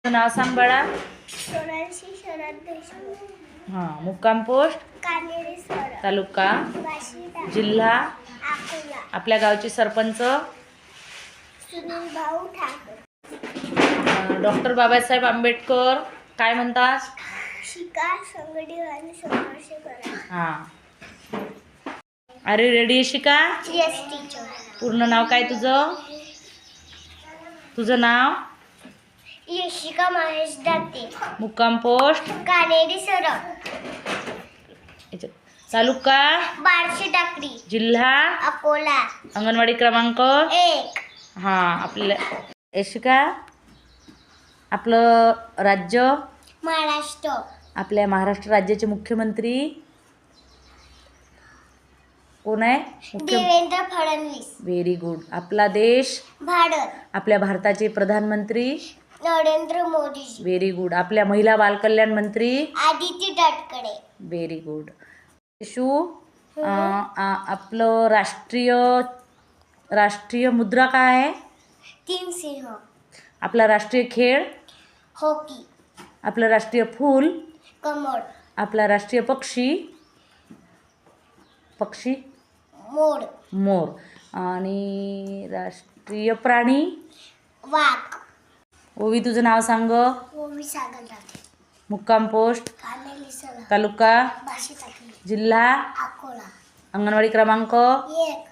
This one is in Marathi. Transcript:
नाव सांग बाळा. सोनाली शरद देशमुख, हां. मुक्काम पोस्ट, कानेरी सर, तालुका, वाशिदा, जिल्हा. अकोला, आपल्या गावचे सरपंच सुनील भाऊ ठाकरे. डॉक्टर बाबासाहेब आंबेडकर काय म्हणतात? शिका, संघटित आणि संघर्ष करा. हां. अरे रेडी शिका. Yes teacher. पूर्ण नाव काय तुझं? तुझं नाव? यशिका महेश दाते, मुक्काम पोस्ट, कानेरी सर, तालुका, बार्शी टाकडी, जिल्हा, अकोला, अंगणवाडी क्रमांक 1. हां. आपल्या यशिका, आपलं राज्य? महाराष्ट्र. आपल्या महाराष्ट्र राज्याचे मुख्यमंत्री कोण आहे? देवेंद्र फडणवीस. Very good. आपला देश? भारत. आपल्या भारताचे प्रधानमंत्री? नरेंद्र मोदीजी. Very good. आपल्या महिला बालकल्याण मंत्री? आदिती तटकरे. Very good. यशू, आपलं राष्ट्रीय मुद्रा काय आहे? 3 सिंह. आपला राष्ट्रीय खेळ? हॉकी. आपलं राष्ट्रीय फूल? कमळ. आपला राष्ट्रीय पक्षी? मोर. मोर. आणि राष्ट्रीय प्राणी? वाघ. ओवी, तुझं नाव सांग. ओवी सागर दाते, मुक्काम पोस्ट, कानेरी सर, तालुका, बार्शी टाकडी, जिल्हा, अकोला, अंगणवाडी क्रमांक? 1.